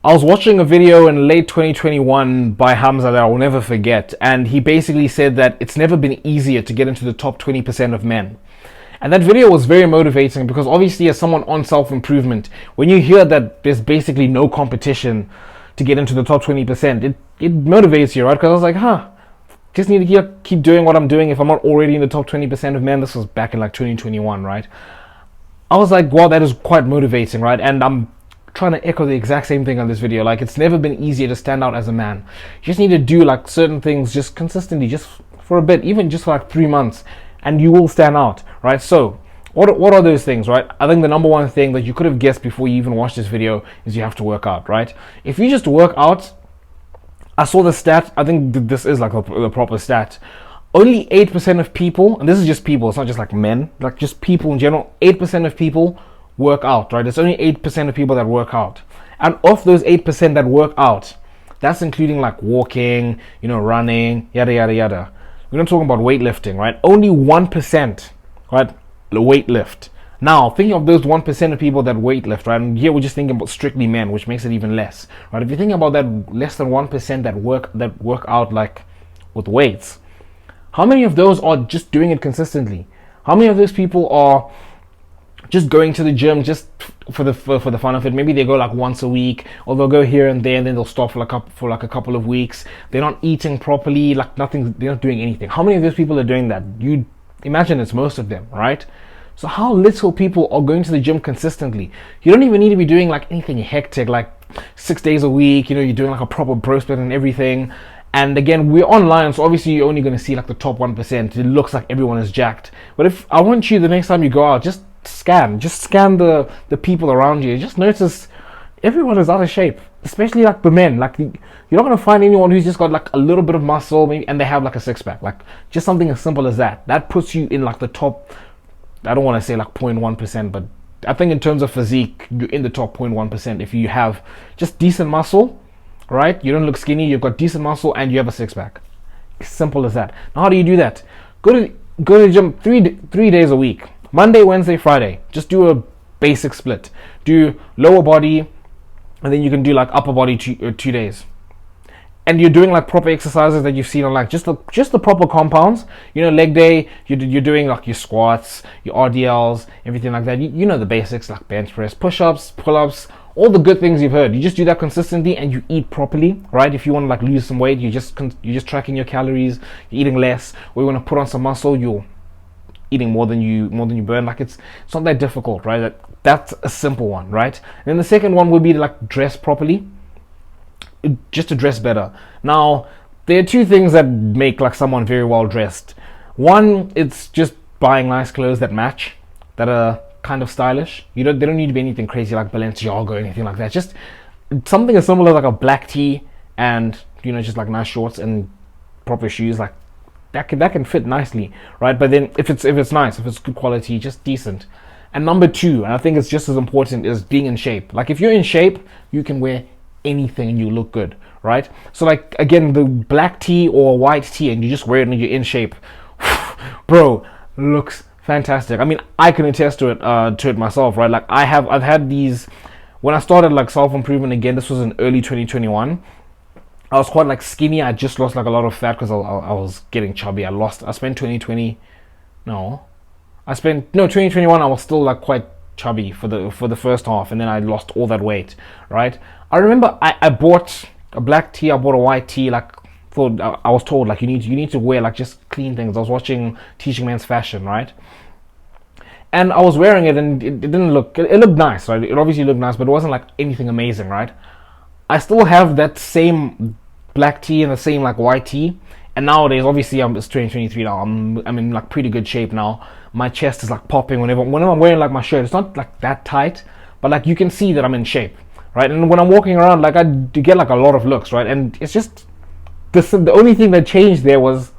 I was watching a video in late 2021 by Hamza that I will never forget, and he basically said that it's never been easier to get into the top 20% of men. And that video was very motivating because obviously, as someone on self-improvement, when you hear that there's basically no competition to get into the top 20%, it motivates you, right? Because I was like, just need to keep doing what I'm doing if I'm not already in the top 20% of men. This was back in like 2021, right? I was like, wow, that is quite motivating, right? And I'm trying to echo the exact same thing on this video. Like, it's never been easier to stand out as a man. You just need to do like certain things just consistently, just for a bit, even just for like 3 months, and you will stand out, right? So what are those things, right? I think the number one thing that you could have guessed before you even watched this video is you have to work out, right? If you just work out, I saw the stat, I think this is like the proper stat. Only 8% of people, and this is just people, it's not just like men, like just people in general, 8% of people work out, right? It's only 8% of people that work out. And of those 8% that work out, that's including like walking, running, yada, yada, yada. We're not talking about weightlifting, right? Only 1%, right, weight lift. Now, thinking of those 1% of people that weightlift, right? And here we're just thinking about strictly men, which makes it even less, right? If you think about that less than 1% that work out like with weights, how many of those are just doing it consistently? How many of those people are just going to the gym just for the fun of it? Maybe they go like once a week, or they'll go here and there, and then they'll stop for a couple of weeks. They're not eating properly, like nothing. They're not doing anything. How many of those people are doing that? You imagine it's most of them, right? So how little people are going to the gym consistently? You don't even need to be doing like anything hectic, like 6 days a week. You're doing like a proper bro split and everything. And again, we're online, so obviously you're only going to see like the top 1%. It looks like everyone is jacked. But if I want you the next time you go out, just scan the people around you. Just notice everyone is out of shape, especially like the men. Like, you're not going to find anyone who's just got like a little bit of muscle, maybe, and they have like a six-pack. Like, just something as simple as that. That puts you in like the top, I don't want to say like 0.1%, but I think in terms of physique, you're in the top 0.1% if you have just decent muscle, right? You don't look skinny, you've got decent muscle, and you have a six-pack. Simple as that. Now, how do you do that? Go to the gym three days a week. Monday, Wednesday, Friday. Just do a basic split. Do lower body, and then you can do like upper body 2 days. And you're doing like proper exercises that you've seen on like just the proper compounds. Leg day, you're doing like your squats, your RDLs, everything like that. You know the basics, like bench press, push-ups, pull-ups, all the good things you've heard. You just do that consistently, and you eat properly, right? If you want to like lose some weight, you're just tracking your calories, you're eating less. Or you want to put on some muscle, you're eating more than you burn. Like, it's not that difficult, right? That's a simple one, right? And then the second one would be to like dress properly, just to dress better. Now, there are two things that make like someone very well dressed. One, it's just buying nice clothes that match, that are kind of stylish. They don't need to be anything crazy like Balenciaga or anything like that. Just something as simple as like a black tee and just like nice shorts and proper shoes. Like, that can fit nicely, right? But then if it's nice, if it's good quality, just decent. And number two, and I think it's just as important, is being in shape. Like, if you're in shape, you can wear anything and you look good, right? So like, again, the black tee or white tee, and you just wear it and you're in shape, bro, looks fantastic. I mean, I can attest to it myself, right? Like, I've had these when I started like self-improvement again. This was in early 2021. I was quite like skinny. I just lost like a lot of fat because I was getting chubby. I spent 2020. No, 2021. I was still like quite chubby for the first half, and then I lost all that weight, right? I remember I bought a black tee, I bought a white tee. Like, I was told like you need to wear like just clean things. I was watching Teaching Men's Fashion, right? And I was wearing it, and it didn't look. It looked nice, right? It obviously looked nice, but it wasn't like anything amazing, right? I still have that same black tee and the same like white tee, and nowadays, obviously, it's 2023 now. I'm in like pretty good shape now. My chest is like popping whenever I'm wearing like my shirt. It's not like that tight, but like you can see that I'm in shape, right? And when I'm walking around, like, I do get like a lot of looks, right? And it's just the only thing that changed there was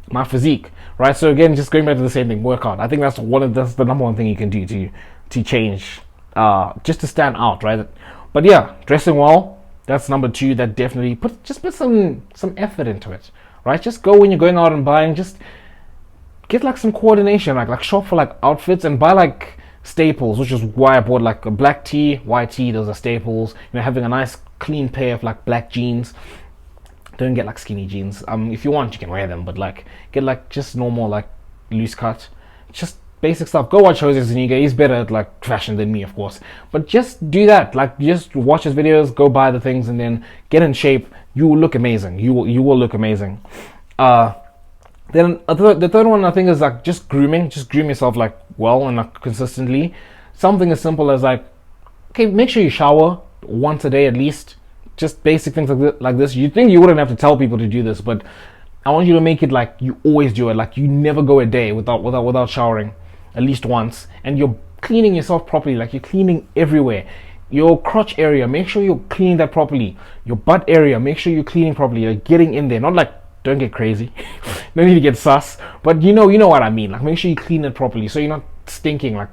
my physique, right? So again, just going back to the same thing, workout. I think that's the number one thing you can do to change, just to stand out, right? But yeah, dressing well. That's number two. That definitely put some effort into it, right? Just go when you're going out and buying. Just get like some coordination, like shop for like outfits and buy like staples, which is why I bought like a black tee, white tee. Those are staples. Having a nice clean pair of like black jeans. Don't get like skinny jeans. If you want, you can wear them, but like get like just normal like loose cut, just basic stuff. Go watch Jose Zuniga. He's better at like fashion than me, of course. But just do that. Like just watch his videos, go buy the things, and then get in shape. You will look amazing. You will look amazing. Then the third one I think is like just grooming. Just groom yourself like well and like consistently. Something as simple as like, okay, make sure you shower once a day at least. Just basic things like this. You think you wouldn't have to tell people to do this, but I want you to make it like you always do it. Like you never go a day without showering at least once, and you're cleaning yourself properly. Like you're cleaning everywhere. Your crotch area, make sure you're cleaning that properly. Your butt area, make sure you're cleaning properly. You're getting in there, not like, don't get crazy. No need to get sus, but you know what I mean. Like make sure you clean it properly so you're not stinking like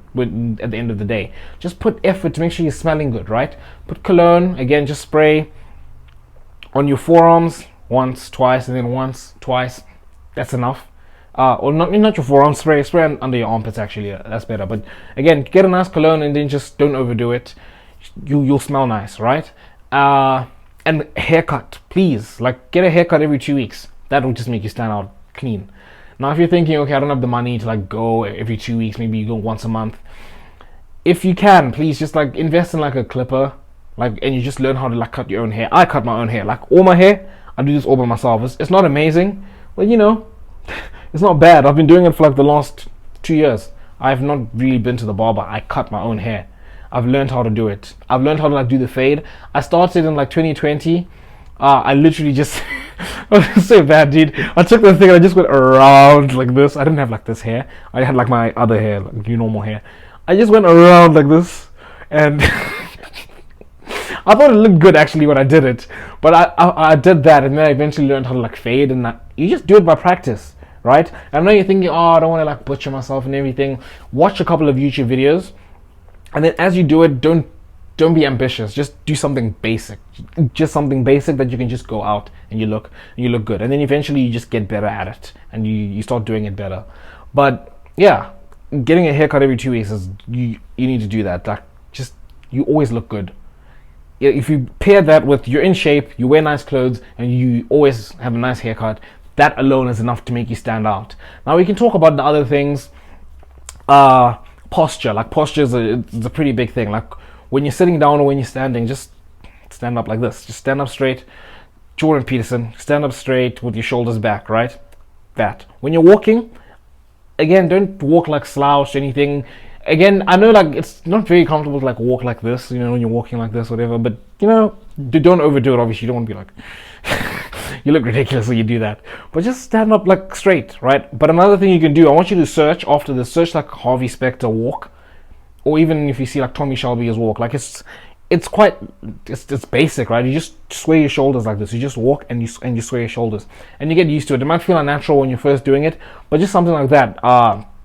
at the end of the day. Just put effort to make sure you're smelling good, right? Put cologne, again, just spray on your forearms once, twice, and then once, twice. That's enough. Or not your forearms, spray under your armpits actually. That's better. But again, get a nice cologne and then just don't overdo it. You'll smell nice, right? And haircut, please. Like get a haircut every 2 weeks. That will just make you stand out clean. Now if you're thinking, okay, I don't have the money to like go every 2 weeks, maybe you go once a month. If you can, please just like invest in like a clipper, like, and you just learn how to like cut your own hair. I cut my own hair, like all my hair. I do this all by myself. It's not amazing, but it's not bad. I've been doing it for like the last 2 years. I've not really been to the barber. I cut my own hair. I've learned how to do it. I've learned how to like do the fade. I started in like 2020. I literally just it's so bad, dude. I took the thing and I just went around like this. I didn't have like this hair. I had like my other hair, like normal hair. I just went around like this, and I thought it looked good actually when I did it. But I did that, and then I eventually learned how to like fade, and you just do it by practice, right? I know you're thinking, oh, I don't want to like butcher myself and everything. Watch a couple of YouTube videos, and then as you do it, don't be ambitious. Just do something basic. Just something basic that you can just go out and you look good. And then eventually you just get better at it and you start doing it better. But yeah, getting a haircut every 2 weeks is you need to do that. Like just you always look good. If you pair that with you're in shape, you wear nice clothes, and you always have a nice haircut, that alone is enough to make you stand out. Now we can talk about the other things. Posture. Like posture is a pretty big thing. Like when you're sitting down or when you're standing, just stand up like this. Just stand up straight. Jordan Peterson, stand up straight with your shoulders back, right? That. When you're walking, again, don't walk like slouched, anything. Again, I know like it's not very comfortable to like walk like this, when you're walking like this, whatever, but don't overdo it. Obviously, you don't want to be like you look ridiculous when you do that. But just stand up like straight, right? But another thing you can do, I want you to search after this, search like Harvey Specter walk. Or even if you see like Tommy Shelby's walk, like it's basic, right? You just sway your shoulders like this. You just walk and you sway your shoulders, and you get used to it. It might feel unnatural when you're first doing it, but just something like that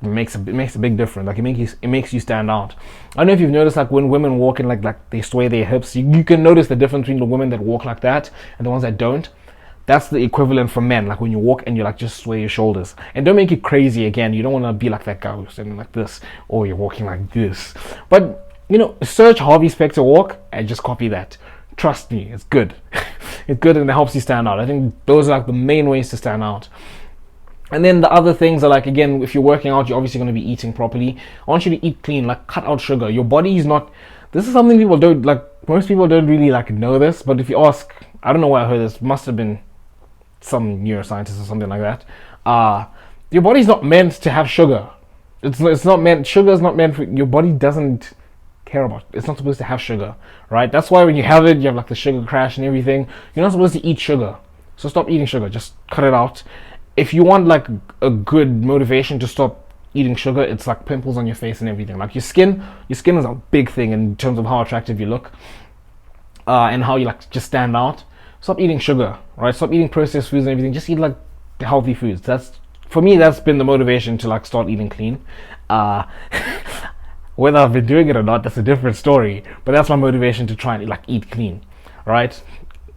it makes a big difference. Like it makes you stand out. I don't know if you've noticed, like when women walk and like they sway their hips, you can notice the difference between the women that walk like that and the ones that don't. That's the equivalent for men, like when you walk and you like just sway your shoulders. And don't make it crazy again. You don't want to be like that guy who's standing like this, or you're walking like this. But search Harvey Specter walk and just copy that. Trust me, it's good. It's good, and it helps you stand out. I think those are like the main ways to stand out. And then the other things are like, again, if you're working out, you're obviously going to be eating properly. I want you to eat clean, like cut out sugar. Your body is not, this is something people don't, like most people don't really like know this, but if you ask, I don't know where I heard this, must have been some neuroscientist or something like that. Your body's not meant to have sugar. It's not meant, sugar is not meant for, your body doesn't care about, it's not supposed to have sugar, right? That's why when you have it, you have like the sugar crash and everything. You're not supposed to eat sugar. So stop eating sugar, just cut it out. If you want like a good motivation to stop eating sugar, it's like pimples on your face and everything. Like your skin is a big thing in terms of how attractive you look, and how you like just stand out. Stop eating sugar, right? Stop eating processed foods and everything. Just eat like healthy foods. That's, for me, that's been the motivation to like start eating clean. Whether I've been doing it or not, that's a different story. But that's my motivation to try and like eat clean, right?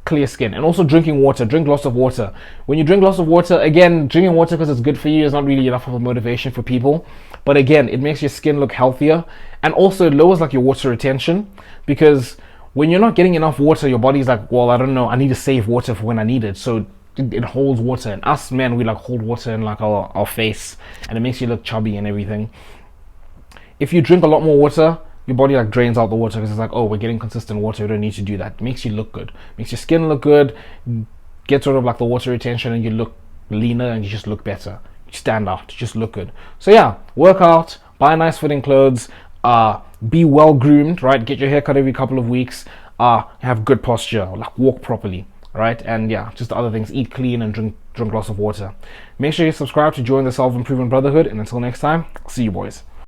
clear skin. And also drinking water. Drink lots of water. When you drink lots of water, again, drinking water because it's good for you is not really enough of a motivation for people. But again, it makes your skin look healthier, and also it lowers like your water retention, because when you're not getting enough water, your body's like, well, I don't know, I need to save water for when I need it. So it holds water. And us men, we like hold water in like our face, and it makes you look chubby and everything. If you drink a lot more water, your body like drains out the water, because it's like, oh, we're getting consistent water, we don't need to do that. It makes you look good, makes your skin look good, get sort of like the water retention, and you look leaner and you just look better. You stand out, you just look good. So yeah, work out, buy nice fitting clothes, be well groomed, right? Get your hair cut every couple of weeks, have good posture, like walk properly, right? And yeah, just the other things, eat clean and drink lots of water. Make sure you subscribe to join the Self-Improvement Brotherhood, and until next time, see you boys.